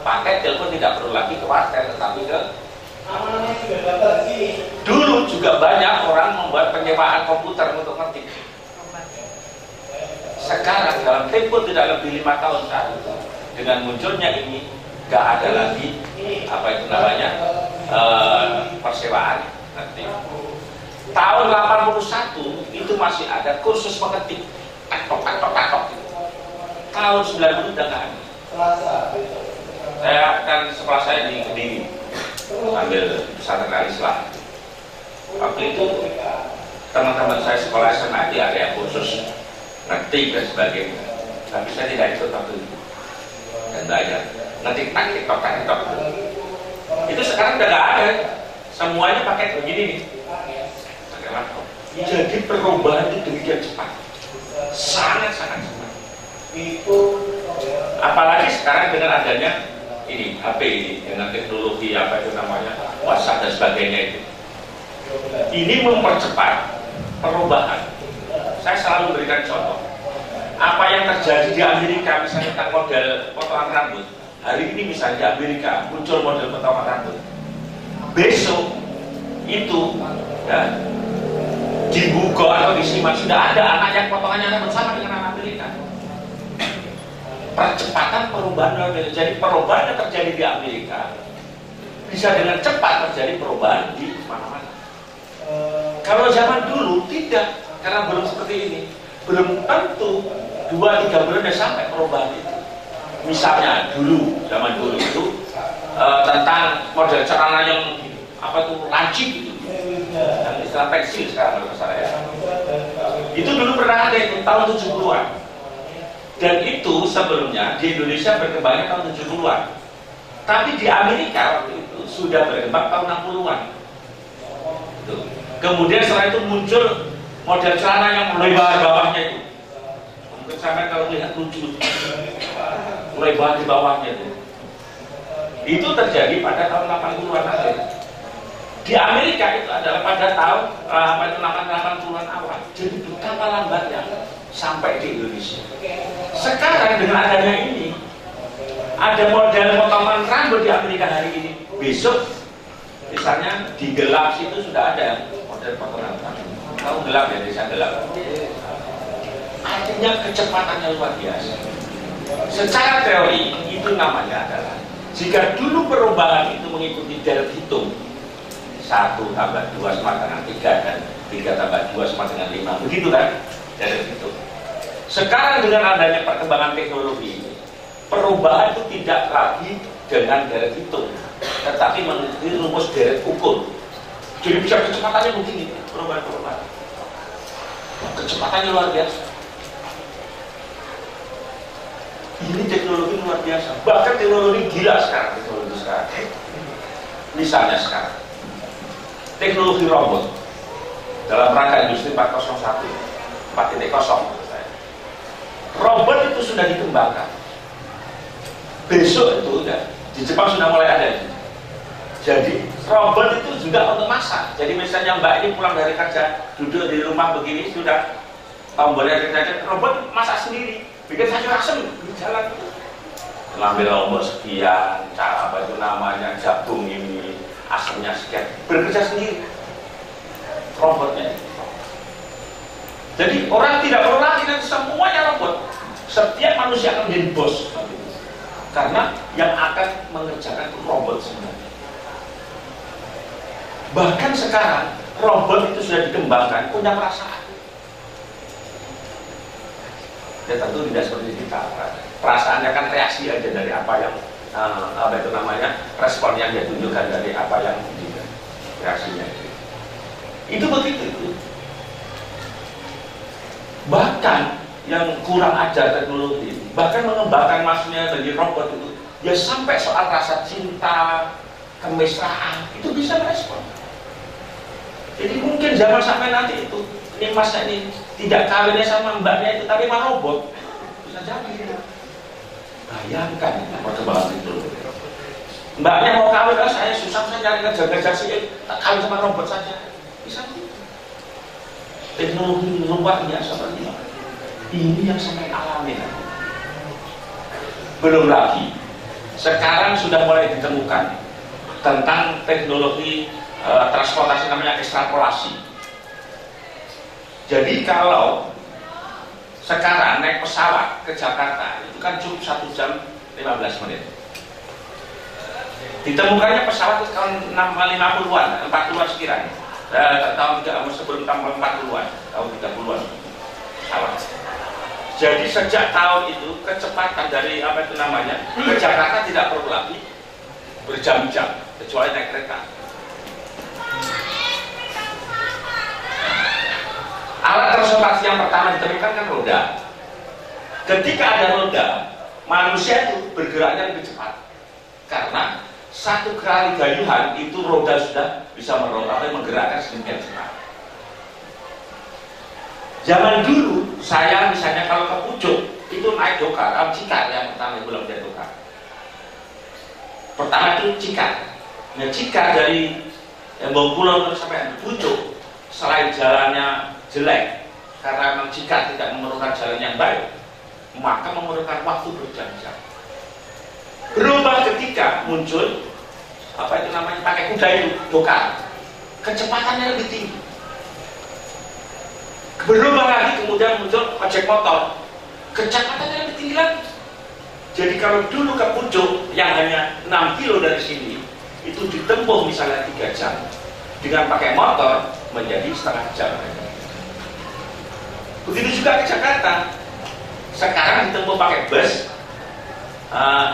pakai telepon tidak perlu lagi ke wartel, tetapi ke dulu juga banyak orang membuat penyewaan komputer untuk ngetik. Sekarang dalam tempo tidak lebih 5 tahun saat itu, dengan munculnya ini, nggak ada lagi apa itu namanya persewaan ngetik. Tahun 81 itu masih ada kursus mengetik, tak-tok gitu. Tahun 90 udah nggak ada. Saya kan sekolah saya di Kediri, ambil pesantren Islam. Waktu itu teman-teman saya sekolah SMA ada yang khusus ngetik dan sebagainya, tapi saya tidak ikut waktu itu dan belajar ngetik tak-tok. Itu sekarang udah nggak ada, semuanya pakai begini nih, pakai laptop. Jadi perubahan itu demikian cepat, sangat cepat. Apalagi sekarang dengan adanya ini HP ini dengan teknologi apa itu namanya WhatsApp dan sebagainya ini mempercepat perubahan. Saya selalu berikan contoh apa yang terjadi di Amerika misalnya tentang model potongan rambut. Hari ini misalnya di Amerika muncul model potongan rambut, besok itu ya, di Google atau di Simak sudah ada anak yang potongannya rambut sama dengan anak Amerika. Percepatan perubahan luar biasa. Jadi perubahan yang terjadi di Amerika bisa dengan cepat terjadi perubahan di mana-mana. Kalau zaman dulu tidak, karena belum seperti ini, belum tentu 2-3 bulan sudah sampai perubahan itu. Misalnya dulu, zaman dulu itu tentang model celana yang apa tuh lancip gitu, yang istilah pensil sekarang kalau saya. Itu dulu pernah ada itu tahun 70-an. Dan itu sebelumnya di Indonesia berkembangnya tahun 70-an. Tapi di Amerika waktu itu sudah berkembang tahun 60-an. Kemudian setelah itu muncul model celana yang lebar bawahnya itu. Mungkin sampai kalau lihat lucu, lebar di bawahnya itu. Itu terjadi pada tahun 80-an akhir. Di Amerika itu adalah pada tahun 80-an awal. Jadi betapa lambatnya sampai di Indonesia. Sekarang dengan adanya ini, ada model potongan rambut di Amerika hari ini. Besok, misalnya di Gelap situ sudah ada model potongan rambut. Tahu Gelap ya, desa Gelap. Artinya kecepatannya luar biasa. Secara teori itu namanya adalah jika dulu perubahan itu mengikuti deret hitung 1 tambah 2 sama dengan 3 dan 3 tambah 2 sama dengan 5, begitu kan? Deret hitung. Sekarang dengan adanya perkembangan teknologi ini, perubahan itu tidak lagi dengan deret hitung, tetapi mengikuti rumus deret ukur. Jadi bisa kecepatannya begini, perubahan-perubahan. Kecepatannya luar biasa. Ini teknologi luar biasa. Bahkan teknologi gila sekarang, teknologi sekarang. Misalnya sekarang, teknologi robot dalam rangka industri 4.0. Robot itu sudah dikembangkan. Besok itu ya, di Jepang sudah mulai ada itu. Jadi robot itu juga untuk masak. Jadi misalnya Mbak ini pulang dari kerja, duduk di rumah begini sudah tombolnya kerja, robot masak sendiri, bikin sayur asem di jalan itu. Ambil nomor sekian, cara apa itu namanya, jagung ini, asemnya sekian, bekerja sendiri. Robotnya. Jadi orang tidak perlu lagi dan semuanya robot. Setiap manusia akan menjadi bos. Karena yang akan mengerjakan robot sebenarnya. Bahkan sekarang robot itu sudah dikembangkan punya perasaan. Ya tentu tidak seperti kita. Perasaannya kan reaksi aja dari apa yang apa itu namanya respon yang dia tunjukkan dari apa yang reaksinya. Itu begitu itu. Bahkan yang kurang ajar teknologi, bahkan mengembangkan maksudnya dari robot itu, ya sampai soal rasa cinta, kemesraan itu bisa merespon. Jadi mungkin zaman sampai nanti itu, ini masnya ini tidak kawinnya sama mbaknya itu, tapi sama robot bisa jadi. Bayangkan perkembangan itu. Mbaknya mau kawin, saya susah, saya nyari kerja sih, tak kawin sama robot saja, bisa. Teknologi luar biasa seperti ini yang sampai alami. Belum lagi sekarang sudah mulai ditemukan tentang teknologi transportasi namanya ekstrapolasi. Jadi kalau sekarang naik pesawat ke Jakarta itu kan cukup 1 jam 15 menit. Ditemukannya pesawat itu tahun 50-an, 40-an sekiranya. Tahun sebelum tahun 40-an, tahun 30-an pesawat. Jadi sejak tahun itu kecepatan dari apa itu namanya ke Jakarta tidak perlu lagi berjam-jam kecuali naik kereta. Alat transportasi yang pertama ditemukan kan roda. Ketika ada roda, manusia itu bergeraknya lebih cepat karena satu kali dayuhan itu roda sudah bisa menggerakkan sedemikian cepat. Zaman dulu saya misalnya kalau ke Pucuk itu naik dokar, Cikar yang pertama belum jadi dokar. Pertama itu Cikar. Nah Cikar dari Bengkulu terus sampai Pucuk, selain jalannya jelek karena memang Cikar tidak memerlukan jalan yang baik, maka memerlukan waktu berjam-jam. Berubah ketika muncul apa itu namanya pakai kuda itu dokar, kecepatannya lebih tinggi. Berubah lagi kemudian muncul ojek motor, kecepatannya lebih tinggi lagi. Jadi kalau dulu ke Pucuk yang hanya 6 kilo dari sini itu ditempuh misalnya 3 jam, dengan pakai motor menjadi setengah jam. Begitu juga ke Jakarta. Sekarang ditempuh pakai bus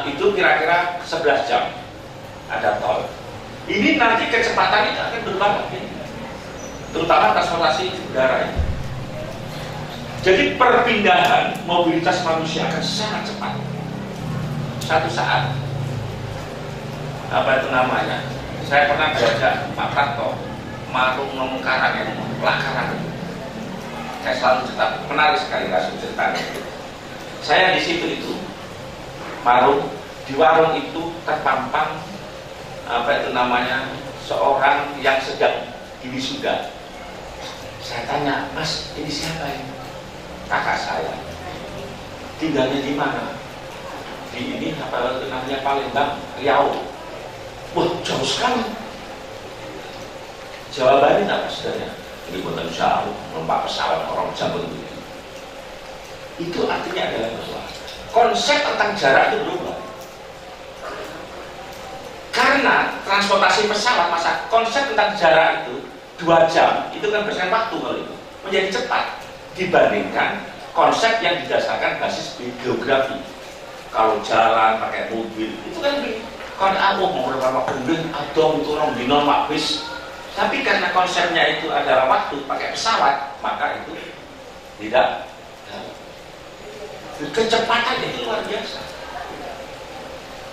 itu kira-kira 11 jam. Ada tol. Ini nanti kecepatan itu akan berubah lagi, terutama transportasi udara ini. Jadi perpindahan mobilitas manusia akan sangat cepat. Satu saat apa itu namanya? Saya pernah diajak Pak Prato marung ngomong karang yang pelakaran. Saya selalu cerita, menarik sekali kasus ceritanya. Saya di situ itu marung, di warung itu terpampang apa itu namanya seorang yang sedang diwisuda. Saya tanya, Mas, ini siapa ini? Kakak saya. Tinggalnya di mana? Di ini apa itu namanya Palembang, Riau. Wah, jauh sekali. Jawabannya apa saudara? Ini bukan jauh, numpak pesawat orang jauh itu. Itu artinya adalah bahwa konsep tentang jarak itu berubah. Karena transportasi pesawat, masa konsep tentang jarak itu 2 jam, itu kan berdasarkan waktu kalau itu menjadi cepat dibandingkan konsep yang didasarkan basis geografi. Kalau jalan pakai mobil itu kan lebih, kalau aku mau berapa bending atau itu orang dino bis. Tapi karena konsepnya itu adalah waktu pakai pesawat, maka itu tidak. Kecepatan itu luar biasa.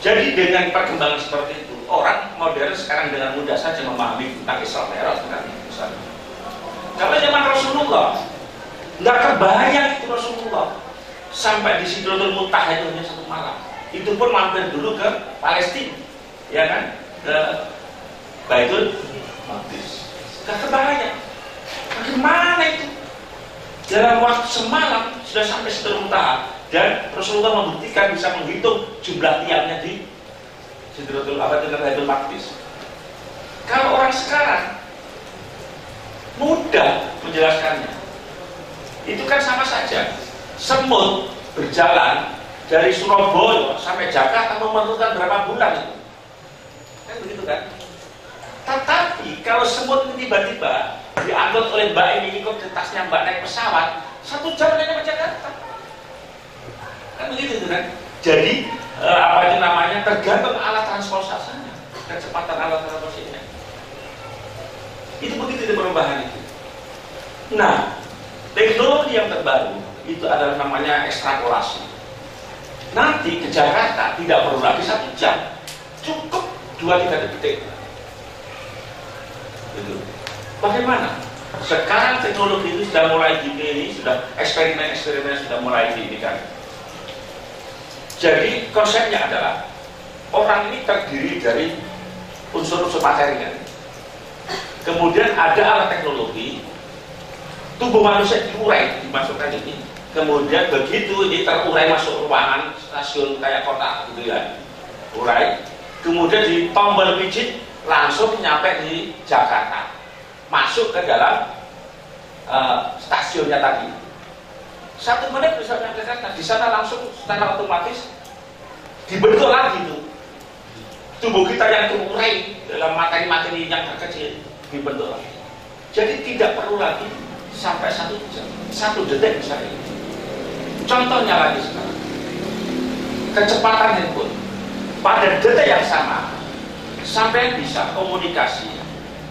Jadi dengan perkembangan seperti itu, orang modern sekarang dengan mudah saja memahami tentang Isra Mi'raj misalnya. Kalau zaman Rasulullah, nggak kebayang itu Rasulullah sampai di Sidratul Muntaha itu hanya 1 malam. Itu pun mampir dulu ke Palestina, ya kan? Ke Baitul Maqdis. Nggak kebayang. Bagaimana itu? Dalam waktu semalam sudah sampai Sidratul Muntaha. Dan Rasulullah membuktikan bisa menghitung jumlah tiangnya di Sidratul Baitul Maqdis. Kalau orang sekarang mudah menjelaskannya. Itu kan sama saja. Semut berjalan dari Surabaya sampai Jakarta memerlukan berapa bulan itu? Kan begitu kan? Tetapi kalau semut ini tiba-tiba diangkut oleh Mbak ini ikut di tasnya Mbak naik pesawat, 1 jam sampai Jakarta. Kan begitu kan? Jadi apa itu namanya tergantung alat transportasinya, kecepatan alat transportasinya. Itu begitu di perubahan itu. Nah, teknologi yang terbaru itu adalah namanya ekstrapolasi. Nanti ke Jakarta tidak perlu lagi 1 jam, cukup 2-3 detik. Gitu. Bagaimana? Sekarang teknologi itu sudah mulai ini, sudah eksperimen sudah mulai ini kan. Jadi konsepnya adalah orang ini terdiri dari unsur-unsur materi kan. Kemudian ada alat teknologi, tubuh manusia diurai, dimasukkan ini. Kemudian begitu ini terurai masuk ruangan stasiun kayak kota gitu ya. urai, kemudian di tombol pijit langsung nyampe di Jakarta, masuk ke dalam stasiunnya tadi. 1 menit bisa nyampe Jakarta, di sana langsung secara otomatis dibentuk lagi tuh tubuh kita yang terurai dalam materi-materi yang terkecil, dibentuk lagi. Jadi tidak perlu lagi sampai 1 jam, 1 detik misalnya. Contohnya lagi sekarang, kecepatan handphone pada detik yang sama sampai bisa komunikasi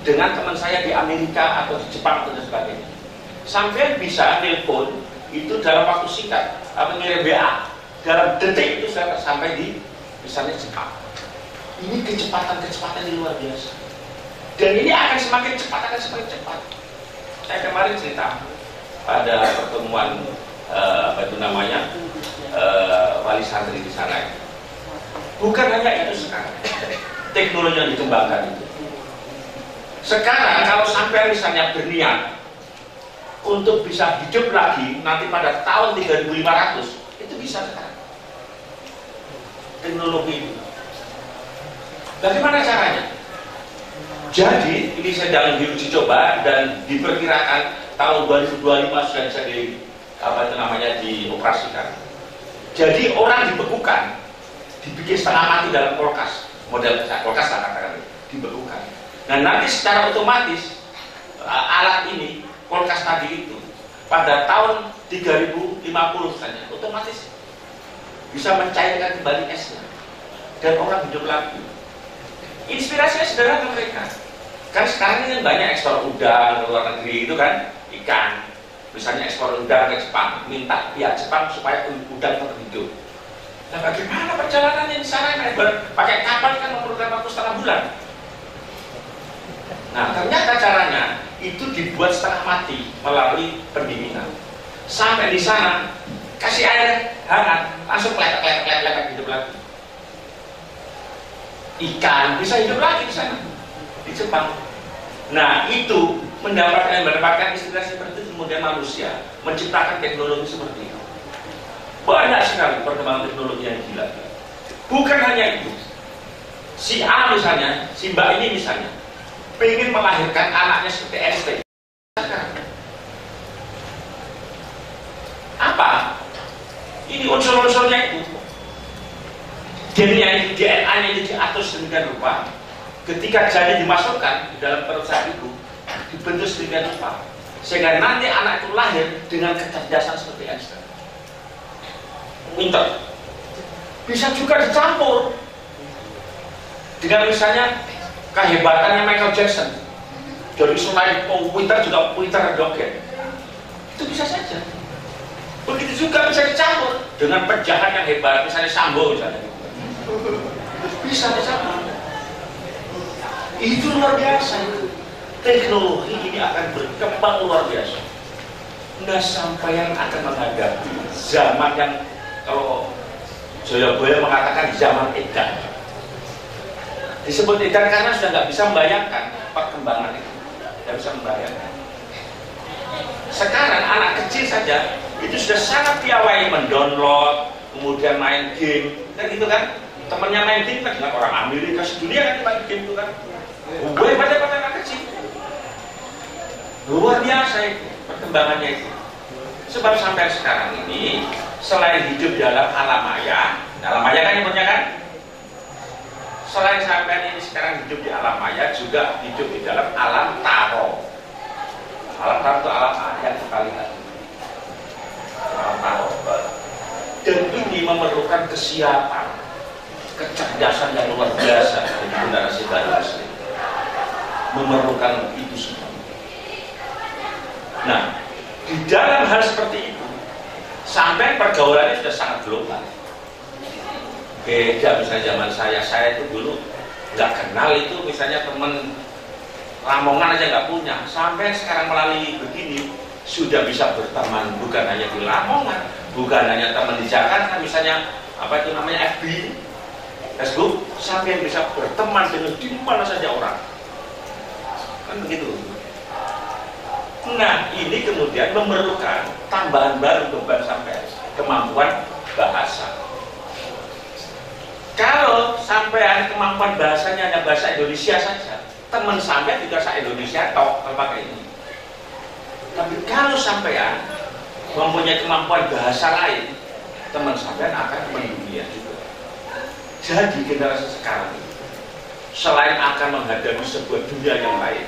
dengan teman saya di Amerika atau di Jepang dan sebagainya. Sampai bisa telepon itu dalam waktu singkat, mengirim WA dalam detik itu sudah sampai di misalnya Jepang. Ini kecepatan yang luar biasa, dan ini akan semakin cepat. Saya kemarin cerita pada pertemuan wali santri di sana. Bukan hanya itu sekarang, teknologi yang dikembangkan itu. Sekarang kalau sampai misalnya berniat untuk bisa hidup lagi nanti pada tahun 3500, itu bisa sekarang. Teknologi itu. Bagaimana caranya? Jadi ini sedang diuji coba dan diperkirakan tahun 2025 sudah bisa dioperasikan. Jadi orang dibekukan, dibikin setengah mati dalam kulkas, model kulkas lah katakan, dibekukan. Nah nanti secara otomatis alat ini, kulkas tadi itu pada tahun 3050 saja otomatis bisa mencairkan kembali esnya dan orang hidup lagi. Inspirasinya sederhana mereka. Kan sekarang ini banyak ekspor udang ke luar negeri itu kan, ikan. Misalnya ekspor udang ke Jepang, minta pihak Jepang supaya udang tetap hidup. Nah bagaimana perjalanannya di sana? Pakai kapal kan memerlukan waktu setengah bulan. Nah ternyata caranya itu dibuat setengah mati melalui pendinginan. Sampai di sana kasih air hangat, langsung kletek hidup lagi. Ikan bisa hidup lagi di sana, di Jepang. Nah itu mendapatkan inspirasi seperti itu, kemudian manusia menciptakan teknologi seperti itu. Banyak sekali perkembangan teknologi yang gila. Bukan hanya itu, si A misalnya, si Mbak ini misalnya pengen melahirkan anaknya seperti Einstein. Apa? Ini unsur-unsurnya itu. DNA-nya itu diatur sedemikian rupa. Ketika janin dimasukkan di dalam perut sang ibu, dibentuk sedemikian rupa, sehingga nanti anak itu lahir dengan kecerdasan seperti Einstein. Pintar. Bisa juga dicampur dengan misalnya kehebatannya Michael Jackson. Dari selain pintar juga pintar joget. Itu bisa saja. Begitu juga bisa dicampur dengan penjahat yang hebat, misalnya Sambo misalnya. Bisa dicampur. Itu luar biasa itu. Teknologi ini akan berkembang luar biasa. Nah sampai yang akan menghadapi zaman yang kalau Joyoboyo mengatakan zaman edan. Disebut edan karena sudah nggak bisa membayangkan perkembangan itu. Nggak bisa membayangkan. Sekarang anak kecil saja itu sudah sangat piawai mendownload, kemudian main game, kan gitu kan? Temennya main game kan dengan orang Amerika sedunia kan main game itu kan? Gue pada anak kecil. Luar biasa itu perkembangannya itu. Sebab sampai sekarang ini selain hidup dalam alam maya kan nyebutnya kan? Selain sampai ini sekarang hidup di alam maya, juga hidup di dalam alam taro. Alam taro itu alam yang kita lihat. Alam taro. Dan ini memerlukan kesiapan, kecerdasan yang luar biasa dari generasi baru Muslim. Memerlukan itu semua. Nah, di dalam hal seperti itu, sampai pergaulannya sudah sangat global. Beda misalnya zaman saya itu dulu nggak kenal itu misalnya teman Lamongan aja nggak punya. Sampai sekarang melalui begini sudah bisa berteman bukan hanya di Lamongan, bukan hanya teman di Jakarta, misalnya apa itu namanya FB, Facebook, sampai bisa berteman dengan di mana saja orang. Kan begitu. Nah ini kemudian memerlukan tambahan baru beban sampai kemampuan bahasa. Kalau sampai sampean kemampuan bahasanya hanya bahasa Indonesia saja, teman sampean juga bahasa Indonesia tok kalau pakai ini. Tapi kalau sampean mempunyai kemampuan bahasa lain, teman sampean akan mendunia juga. Jadi generasi sekarang selain akan menghadapi sebuah dunia yang lain,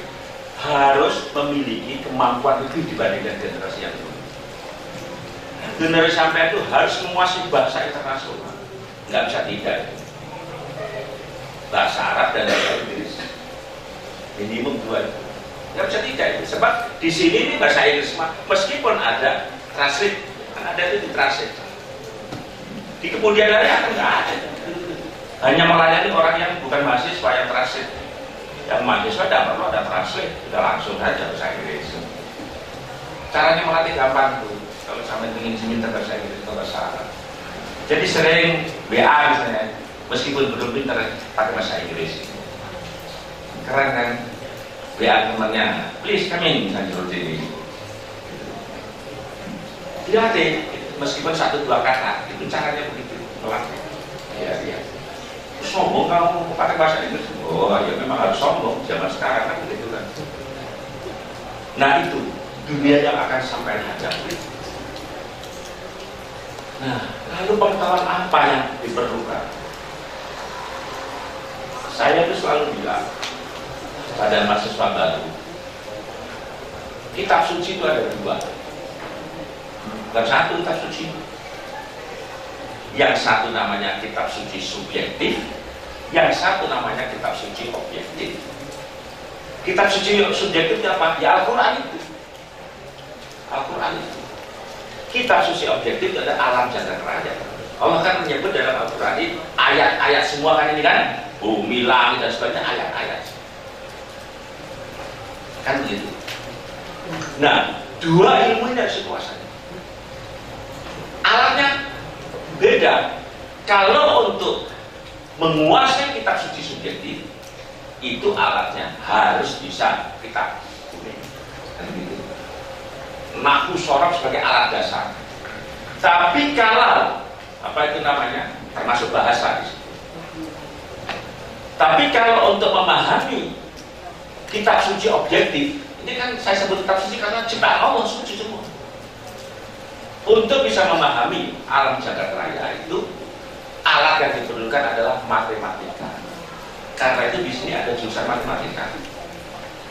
harus memiliki kemampuan lebih dibandingkan generasi yang dulu. Generasi sampean itu harus menguasai bahasa internasional, nggak bisa tidak. Bahasa Arab dan bahasa Inggris minimum 2 itu. Nggak bisa tidak itu. Sebab di sini ini bahasa Inggris meskipun ada translate, kan ada itu di translate. Di kemudian hari akan nggak ada. Hanya melayani orang yang bukan mahasiswa yang translate. Yang mahasiswa tidak perlu ada translate, sudah langsung saja bahasa Inggris. Caranya melatih gampang tuh. Kalau sampai ingin seminta bahasa Inggris atau bahasa Arab. Jadi sering WA misalnya, meskipun belum pintar pakai bahasa Inggris. Keren kan? WA temannya, please come in misalnya seperti ini. Dilatih, meskipun 1-2 kata, itu caranya begitu melatih. Ya. Sombong kamu pakai bahasa Inggris? Oh ya memang harus sombong zaman sekarang kan begitu kan. Nah itu dunia yang akan sampai hadapi. Nah, lalu pengetahuan apa yang diperlukan? Saya itu selalu bilang pada mahasiswa baru, kitab suci itu ada 2, bukan 1 kitab suci. Yang satu namanya kitab suci subjektif, yang satu namanya kitab suci objektif. Kitab suci subjektif itu apa? Ya Al-Quran itu. Al-Quran itu. Kitab suci objektif itu ada alam jagat raya. Allah kan menyebut dalam Al-Quran ini ayat-ayat semua kan ini kan, bumi, langit dan sebagainya ayat-ayat. Kan begitu. Nah, 2 ilmu ini harus dikuasai. Alatnya beda. Kalau untuk menguasai kitab suci subjektif, itu alatnya harus bisa kitab kuning. Kan begitu. Nahwu sorof sebagai alat dasar. Tapi kalau apa itu namanya, termasuk bahasa di situ. Tapi kalau untuk memahami kitab suci objektif, ini kan saya sebut kitab suci karena ciptaan Allah suci semua. Untuk bisa memahami alam jagat raya itu, alat yang diperlukan adalah matematika. Karena itu di sini ada jurusan matematika.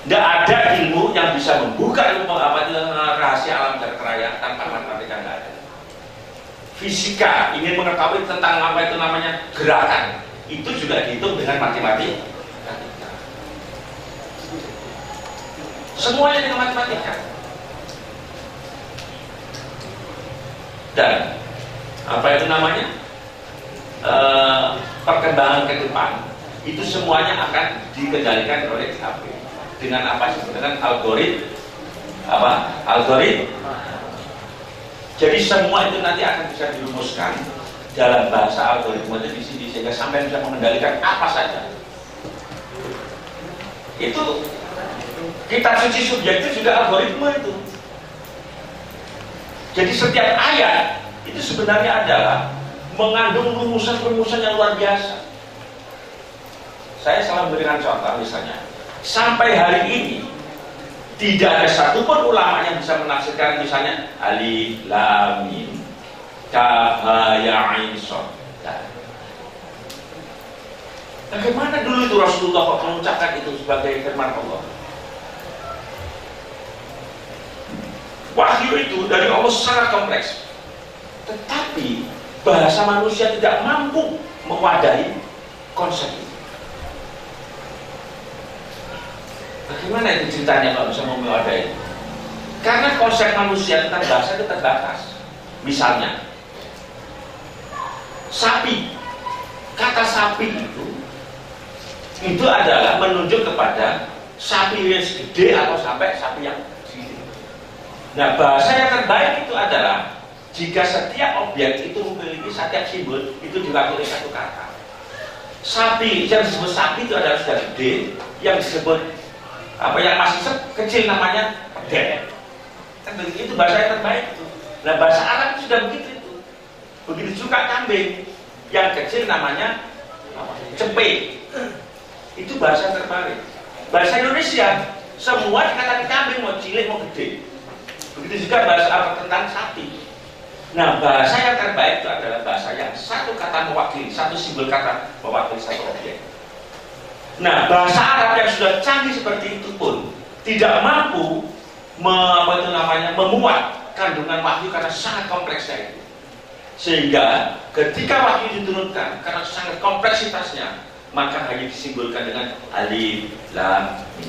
Tidak ada ilmu yang bisa membuka ilmu apa itu rahasia alam jagat raya tanpa matematika, nggak ada. Fisika ingin mengetahui tentang apa itu namanya gerakan, itu juga dihitung dengan matematika. Semuanya dengan matematika. Dan apa itu namanya perkembangan ke depan itu semuanya akan dikendalikan oleh HP. Dengan apa sih? Dengan algoritma. Jadi semua itu nanti akan bisa dirumuskan dalam bahasa algoritma itu di sini sehingga sampai bisa mengendalikan apa saja. Itu kitab suci subjektif juga algoritma itu. Jadi setiap ayat itu sebenarnya adalah mengandung rumusan-rumusan yang luar biasa. Saya selalu memberikan contoh misalnya. Sampai hari ini tidak ada satupun ulama yang bisa menafsirkan misalnya alif lam mim kaf ha ya ain shad. Bagaimana dulu itu Rasulullah mengucapkan itu sebagai firman Allah? Wahyu itu dari Allah sangat kompleks, tetapi bahasa manusia tidak mampu mewadahi konsep itu. Bagaimana itu ceritanya kalau bisa mewadahi? Karena konsep manusia tentang bahasa itu terbatas. Misalnya sapi, kata sapi itu adalah menunjuk kepada sapi yang gede atau sampai sapi yang kecil. Nah, bahasa yang terbaik itu adalah jika setiap objek itu memiliki setiap simbol itu diwakili satu kata. Sapi yang disebut sapi itu adalah sudah gede, yang disebut apa yang masih kecil namanya pedek. Kan itu bahasa yang terbaik itu. Nah, bahasa Arab itu sudah begitu itu. Begitu juga kambing, yang kecil namanya Cepe. Itu bahasa terbalik. Bahasa Indonesia semua dikatakan kambing, mau cilik mau gede. Begitu juga bahasa Arab tentang sapi. Nah, bahasa yang terbaik itu adalah bahasa yang satu kata mewakili, satu simbol kata mewakili satu objek. Nah, bahasa Arab yang sudah canggih seperti itu pun tidak mampu memuat kandungan wahyu karena sangat kompleksnya itu. Sehingga ketika wahyu diturunkan karena sangat kompleksitasnya, maka hanya disimbolkan dengan alif, lam, mim.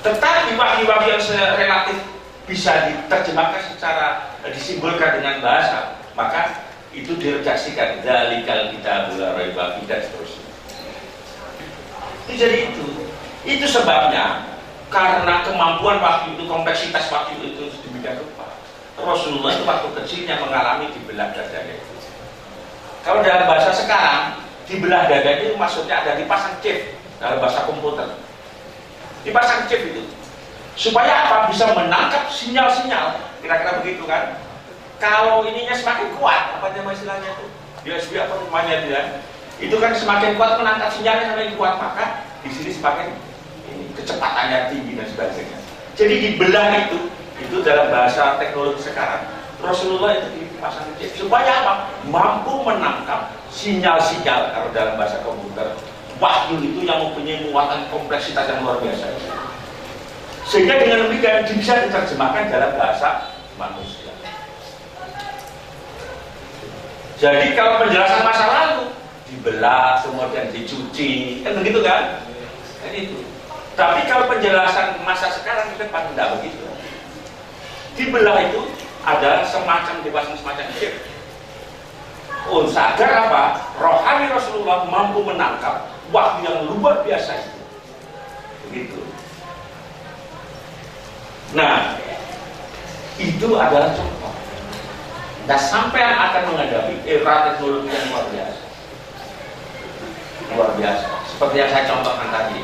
Tetapi wahyu-wahyu yang relatif bisa diterjemahkan secara disimbolkan dengan bahasa, maka itu diredaksikan dzalikal kitabul la raiba fihi dan seterusnya. Jadi itu sebabnya karena kemampuan wahyu itu, kompleksitas wahyu itu demikian rupa. Rasulullah itu waktu kecilnya mengalami dibelah dadanya. Kalau dalam bahasa sekarang, dibelah dada itu maksudnya ada dipasang chip dalam bahasa komputer. Dipasang chip itu supaya apa? Bisa menangkap sinyal-sinyal, kira-kira begitu kan? Kalau ininya semakin kuat, apa nama istilahnya itu? USB apa namanya itu ya? Itu kan semakin kuat menangkap sinyalnya semakin kuat, maka di sini semakin kecepatannya tinggi dan sebagainya. Jadi dibelah itu dalam bahasa teknologi sekarang, Rasulullah itu dipasang chip supaya apa? Mampu menangkap sinyal-sinyal. Kalau dalam bahasa komputer, wahyu itu yang mempunyai muatan kompleksitas yang luar biasa. Sehingga dengan demikian bisa diterjemahkan dalam bahasa manusia. Jadi kalau penjelasan masa lalu dibelah kemudian dicuci, kan begitu kan? Kan itu. Tapi kalau penjelasan masa sekarang kita tidak begitu. Dibelah itu adalah semacam dipasang semacam chip. Agar apa? Rohani Rasulullah mampu menangkap wahyu yang luar biasa itu. Begitu. Nah, itu adalah contoh. Nah, sampai yang akan menghadapi era teknologi yang luar biasa. Luar biasa. Seperti yang saya contohkan tadi.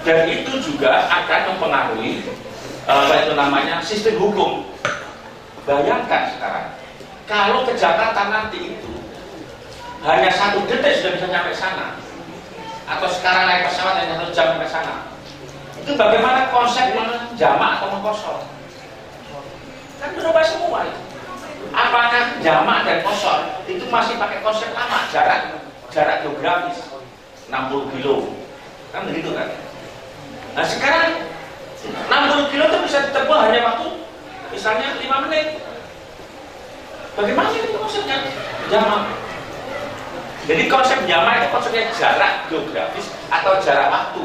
Dan itu juga akan mempengaruhi sistem hukum. Bayangkan sekarang, kalau ke Jakarta nanti itu hanya 1 detik sudah bisa sampai sana, atau sekarang naik pesawat hanya 1 jam sampai sana, itu bagaimana konsep menjamak atau mengkosor? Kan berubah semua itu. Apakah jamak dan kosor itu masih pakai konsep lama, jarak geografis 60 kilo, kan begitu kan? Nah sekarang 60 kilo itu bisa ditempuh hanya waktu misalnya 5 menit. Bagaimana itu konsepnya? Jamak. Jadi konsep jamak itu konsepnya jarak geografis atau jarak waktu.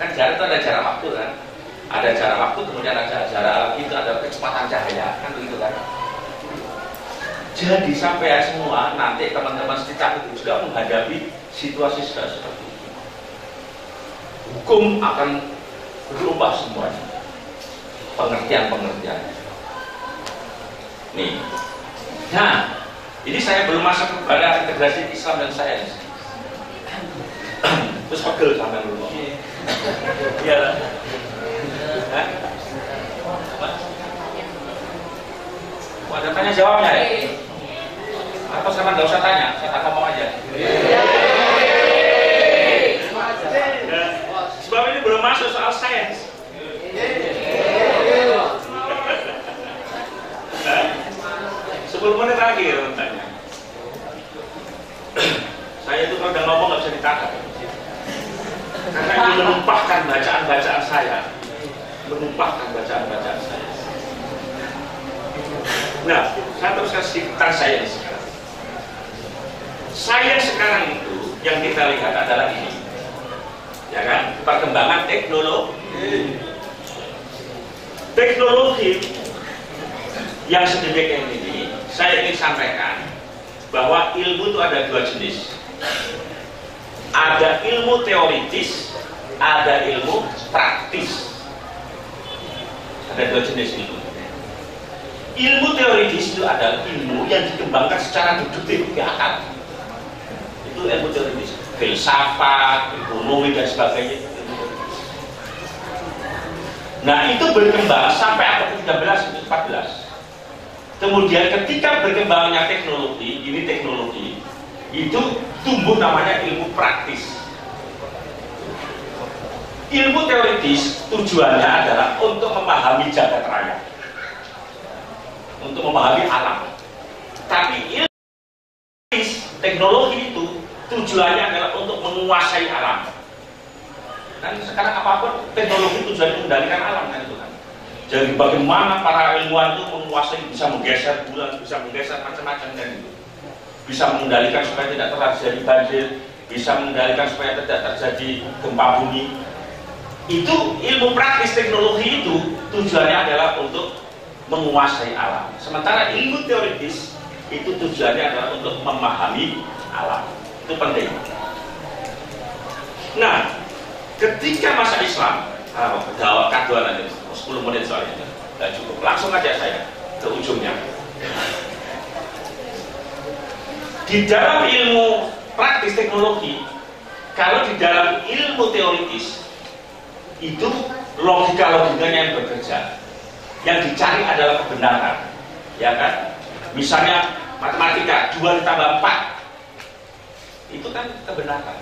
Kan jarak itu ada jarak waktu kan? Ada jarak waktu, kemudian ada jarak itu ada kecepatan cahaya, kan begitu kan? Jadi sampai semua nanti teman-teman sekitar itu juga menghadapi situasi seperti itu. Hukum akan berubah semuanya, pengertian-pengertian. Nih, nah ini saya belum masuk kepada integrasi Islam dan sains. Terus pegel sampai dulu. Iya lah. Ada tanya jawabnya ya? Atau sama nggak usah tanya, saya tak ngomong aja. Sebab ini belum masuk soal sains. 10 menit lagi ya tanya. Saya itu kalau udah ngomong nggak bisa ditangkap. Karena ini menumpahkan bacaan-bacaan saya. Menumpahkan bacaan-bacaan saya. Nah, saya teruskan sedikit tentang sains sekarang. Sains sekarang itu yang kita lihat adalah ini. Ya kan? Perkembangan teknologi. Teknologi yang sedemikian ini, saya ingin sampaikan bahwa ilmu itu ada 2 jenis. Ada ilmu teoritis, ada ilmu praktis. Ada 2 jenis ilmu. Ilmu teoritis itu adalah ilmu yang dikembangkan secara deduktif di akal. Itu ilmu teoritis, filsafat, ekonomi dan sebagainya. Nah itu berkembang sampai abad ke-13 14. Kemudian ketika berkembangnya teknologi, ini teknologi itu tumbuh namanya ilmu praktis. Ilmu teoritis tujuannya adalah untuk memahami jagat raya, untuk memahami alam. Tapi ilmu teknologi itu tujuannya adalah untuk menguasai alam. Dan sekarang apapun teknologi tujuannya mengendalikan alam kan itu kan. Jadi bagaimana para ilmuwan itu menguasai, bisa menggeser bulan, bisa menggeser macam-macam kan itu. Bisa mengendalikan supaya tidak terjadi banjir, bisa mengendalikan supaya tidak terjadi gempa bumi. Itu ilmu praktis teknologi itu tujuannya adalah untuk menguasai alam. Sementara ilmu teoritis itu tujuannya adalah untuk memahami alam. Itu penting. Nah, ketika masa Islam, kaduan aja 10 menit soalnya, tidak cukup. Langsung aja saya ke ujungnya. Di dalam ilmu praktis teknologi, kalau di dalam ilmu teoritis itu logika-logikanya yang bekerja, yang dicari adalah kebenaran, ya kan? Misalnya matematika 2 ditambah 4 itu kan kebenaran.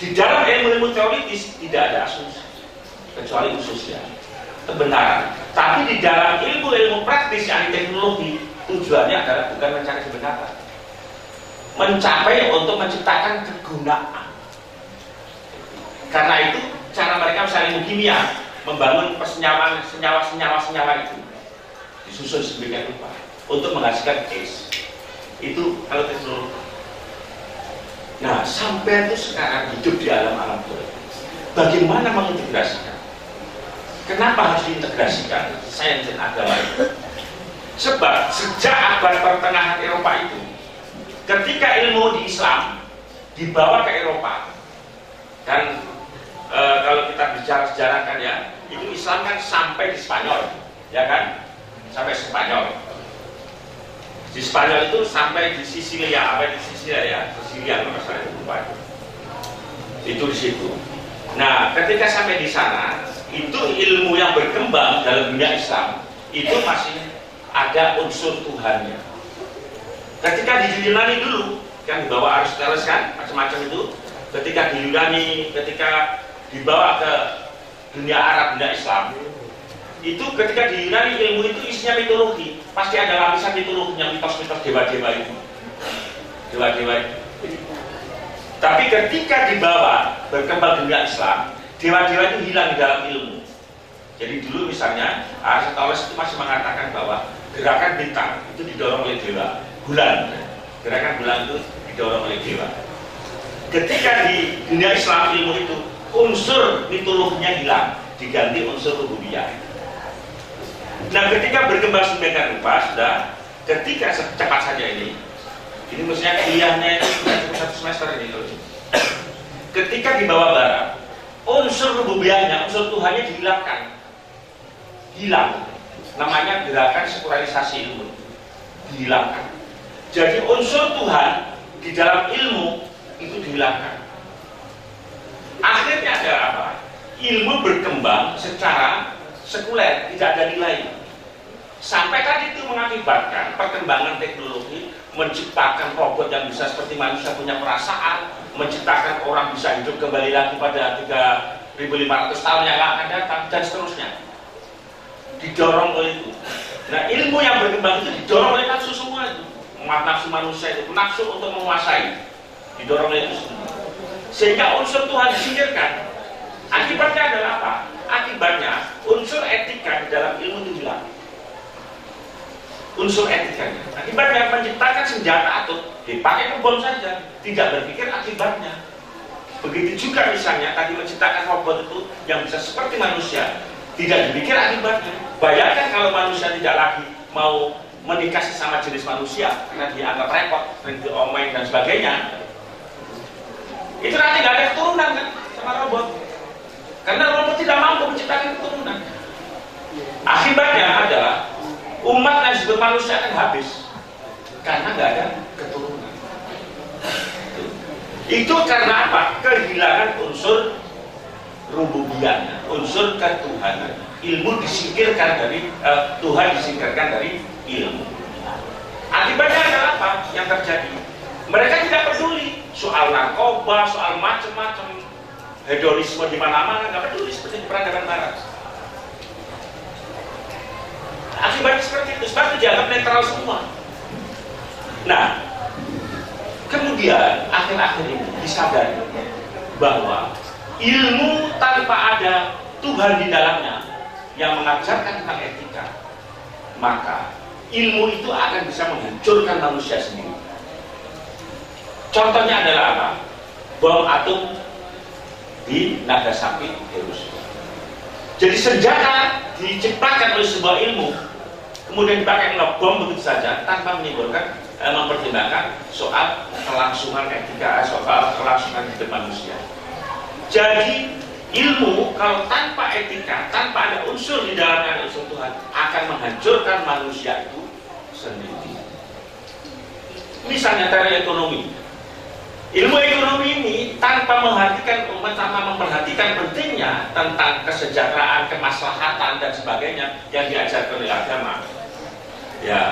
Di dalam ilmu-ilmu teoritis tidak ada asumsi kecuali ususnya kebenaran. Tapi di dalam ilmu-ilmu praktis yang teknologi tujuannya adalah bukan mencari kebenaran, mencapai untuk menciptakan kegunaan. Karena itu cara mereka misalnya ilmu kimia membangun persenyawaan senyawa itu disusun sedemikian rupa untuk menghasilkan gas. Itu kalau teknologi. Nah, sampai itu sekarang hidup di alam-alam teoritis. Bagaimana mengintegrasikan? Kenapa harus diintegrasikan sains dan agama itu? Sebab sejak abad pertengahan Eropa itu, ketika ilmu di Islam dibawa ke Eropa, dan kalau kita bicara sejarah kan ya, itu Islam kan sampai di Spanyol, ya kan? Sampai Spanyol. Di Spanyol itu sampai di Sisilia, apa di Sisilia ya? Sisilia kalau saya lupa. Itu di situ. Nah, ketika sampai di sana, itu ilmu yang berkembang dalam dunia Islam itu masih ada unsur Tuhannya. Ketika di Yunani dulu, kan dibawa Aristoteles kan, macam-macam itu. Ketika di Yunani, ketika dibawa ke dunia Arab, dunia Islam, itu ketika di Yunani ilmu itu isinya mitologi, pasti ada lapisan mitologinya, mitos-mitos dewa-dewa itu, dewa-dewa itu. Tapi ketika dibawa berkembang dunia Islam, dewa-dewa itu hilang di dalam ilmu. Jadi dulu misalnya Aristoteles itu masih mengatakan bahwa gerakan bintang itu didorong oleh dewa, bulan, gerakan bulan itu didorong oleh dewa. Ketika di dunia Islam ilmu itu unsur mitologinya hilang, diganti unsur rububiyah. Nah, ketika berkembang sedemikian rupa, sudah ketika cepat saja ini mestinya kuliahnya itu satu semester ini. Ketika dibawa barat, unsur rububiyahnya, unsur Tuhannya dihilangkan, hilang. Namanya gerakan sekularisasi ilmu, dihilangkan. Jadi unsur Tuhan di dalam ilmu itu dihilangkan. Akhirnya ada apa? Ilmu berkembang secara sekuler, tidak ada nilai. Sampai tadi itu mengakibatkan perkembangan teknologi, menciptakan robot yang bisa seperti manusia punya perasaan, menciptakan orang bisa hidup kembali lagi pada 3.500 tahun yang akan datang, dan seterusnya. Didorong oleh itu. Nah, ilmu yang berkembang itu didorong oleh nafsu semua itu. Nafsu manusia itu, nafsu untuk menguasai, didorong oleh itu semua. Sehingga unsur Tuhan disingkirkan. Akibatnya adalah apa? Akibatnya unsur etika di dalam ilmu itu hilang. Unsur etikanya. Akibatnya menciptakan senjata atau dipakai bom saja, tidak berpikir akibatnya. Begitu juga misalnya tadi menciptakan robot itu yang bisa seperti manusia, tidak dipikir akibatnya. Bayangkan kalau manusia tidak lagi mau menikah sesama jenis manusia karena dianggap repot, sering diomelin dan sebagainya. Itu nanti nggak ada keturunan kan sama robot, karena robot tidak mampu menciptakan keturunan. Akibatnya adalah umat yang disebut manusia akan habis karena nggak ada keturunan. Itu karena apa? Kehilangan unsur rububiyahnya, unsur ketuhanan. Ilmu disingkirkan dari Tuhan disingkirkan dari ilmu. Akibatnya adalah apa yang terjadi? Mereka tidak peduli soal narkoba, soal macam-macam hedonisme di mana-mana, nggak peduli seperti di peradaban Barat. Akibatnya seperti itu, sebab itu dianggap netral semua. Nah, kemudian akhir-akhir ini disadari bahwa ilmu tanpa ada Tuhan di dalamnya yang mengajarkan tentang etika, maka ilmu itu akan bisa menghancurkan manusia sendiri. Contohnya adalah apa? Bom atom di Nagasaki, Hiroshima. Jadi senjata diciptakan oleh sebuah ilmu, kemudian dipakai ngebom begitu saja tanpa menimbulkan mempertimbangkan soal kelangsungan etika, soal kelangsungan hidup manusia. Jadi ilmu kalau tanpa etika, tanpa ada unsur di dalamnya, ada unsur Tuhan, akan menghancurkan manusia itu sendiri. Misalnya teori ekonomi. Ilmu ekonomi ini tanpa memperhatikan pentingnya tentang kesejahteraan, kemaslahatan dan sebagainya yang diajarkan oleh agama, ya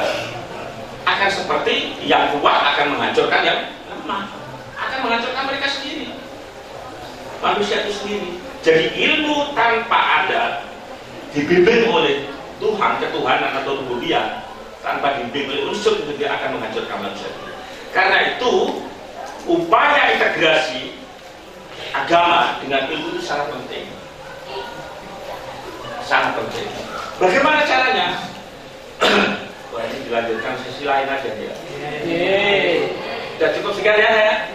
akan seperti yang kuat akan menghancurkan yang lemah, akan menghancurkan mereka sendiri, manusia itu sendiri. Jadi ilmu tanpa ada dibimbing oleh Tuhan, ketuhanan atau rububiyah, tanpa dibimbing oleh unsur itu, dia akan menghancurkan manusia. Karena itu upaya integrasi agama dengan ilmu itu sangat penting, sangat penting. Bagaimana caranya? Wah, ini dilanjutkan sesi lain aja ya. Sudah cukup sekian ya?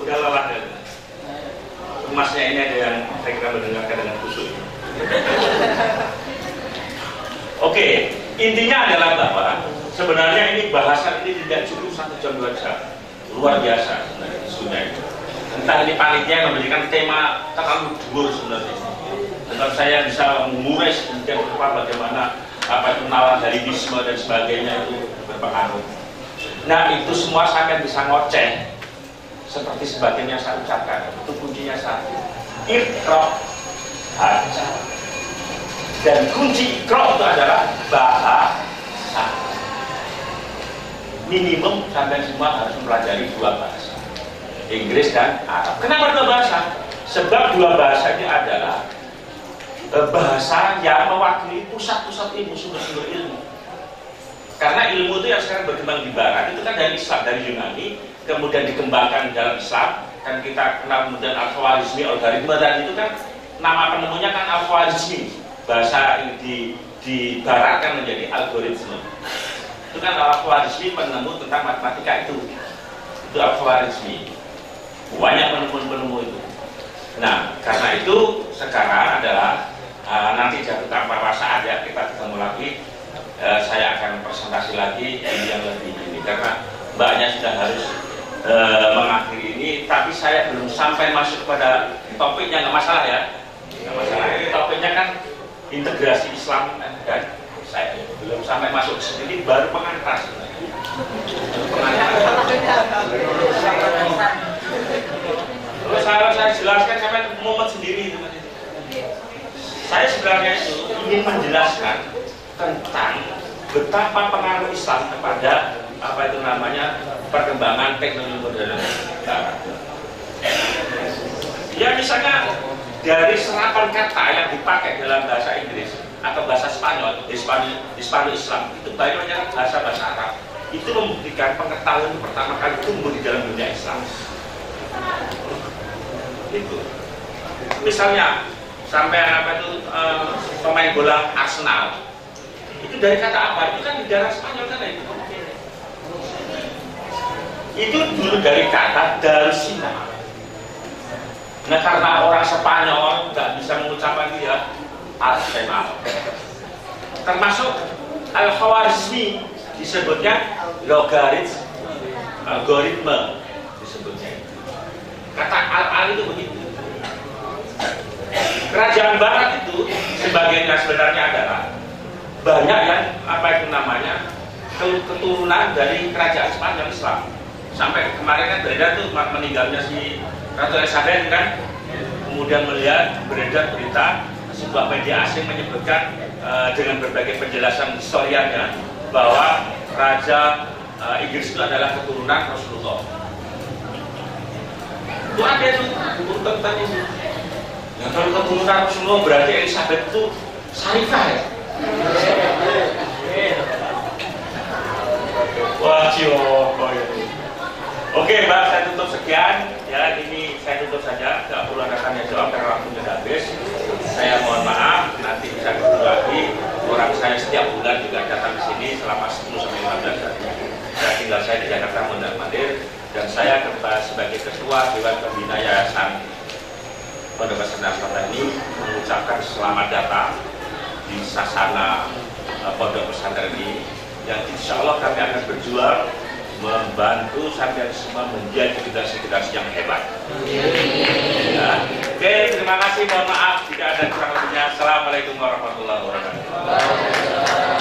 Udah lelah ya. Emasnya ini ada yang saya kira mendengarkan dengan khusyuk. Oke, intinya adalah bahwa sebenarnya ini bahasan ini tidak cukup 1 jam 2 jam. Luar biasa sebenarnya isunya itu. Entah ini panitia memberikan tema terlalu dhuwur sebenarnya. Tetapi saya bisa mengurai sedemikian rupa bagaimana apa itu naladalisme dan sebagainya itu berpengaruh. Nah itu semua sampai bisa ngoceh seperti sebagainya saya ucapkan. Itu kuncinya satu, iqra, baca. Dan kunci iqra itu adalah bahasa. Minimum sampai semua harus mempelajari 2 bahasa, Inggris dan Arab. Kenapa 2 bahasa? Sebab 2 bahasa ini adalah bahasa yang mewakili pusat-pusat ilmu, sumber-sumber ilmu. Karena ilmu itu yang sekarang berkembang di Barat itu kan dari Islam, dari Yunani, kemudian dikembangkan dalam Islam, dan kita kenal kemudian Al-Khwarizmi, algoritma, dan itu kan nama penemunya kan Al-Khwarizmi. Bahasa ini di Barat kan menjadi algoritma. Itu kan Al-Khwarizmi penemu tentang matematika itu Al-Khwarizmi, banyak penemu-penemu itu. Nah karena itu sekarang adalah nanti jatuh tanpa saat ya kita ketemu lagi, saya akan presentasi lagi yang lebih ini karena mbaknya sudah harus mengakhiri ini, tapi saya belum sampai masuk pada topiknya. Nggak masalah ya, nggak masalah. Ini topiknya kan integrasi Islam dan saya belum sampai masuk ke sini, baru pengantar sebenarnya. Terus saya jelaskan sampai momen sendiri itu. Saya sebenarnya itu ingin menjelaskan tentang betapa pengaruh Islam kepada apa itu namanya perkembangan teknologi modern. Ya misalnya dari serapan kata yang dipakai dalam bahasa Inggris atau bahasa Spanyol, Hispano Islam, itu banyaknya bahasa-bahasa Arab. Itu membuktikan pengetahuan pertama kali tumbuh di dalam dunia Islam. Itu. Misalnya sampai apa itu pemain bola Arsenal, itu dari kata apa? Itu kan di daerah Spanyol kan itu. Itu dulu dari kata Darsina. Nah karena orang Spanyol nggak bisa mengucapkan dia Arsenal, termasuk Al-Khwarizmi disebutnya algoritma disebutnya. Kata al itu begitu. Kerajaan Barat itu sebagiannya sebenarnya adalah banyak yang apa itu namanya keturunan dari kerajaan Spanyol Islam. Sampai kemarin kan beredar tuh meninggalnya si Ratu Elizabeth kan, kemudian melihat beredar berita sebuah media asing menyebutkan dengan berbagai penjelasan historiannya bahwa Raja Inggris itu adalah keturunan Rasulullah. Itu ada itu urutan tadi itu. Nah kalau ketemu karo Rasulullah berarti Elizabeth itu Syarifah ya. Wah, Cioko itu. Oke, Mbak, saya tutup sekian. Ya, ini saya tutup saja. Nggak perlu ada tanya jawab karena waktunya sudah habis. Saya mohon maaf. Nanti bisa ketemu lagi. Orang saya setiap bulan juga datang ke sini selama 10 sampai 15 hari. Saya tinggal saya di Jakarta mondar-mandir dan saya sebagai ketua Dewan Pembina Yayasan Pondok Pesantren Al-Fatah ini mengucapkan selamat datang di sasana Pondok Pesantren ini. Yang insya Allah kami akan berjuang membantu sampai semua menjadi generasi-generasi yang hebat. Ya. Oke, terima kasih. Mohon maaf jika ada kurang lebihnya. Assalamualaikum warahmatullahi wabarakatuh.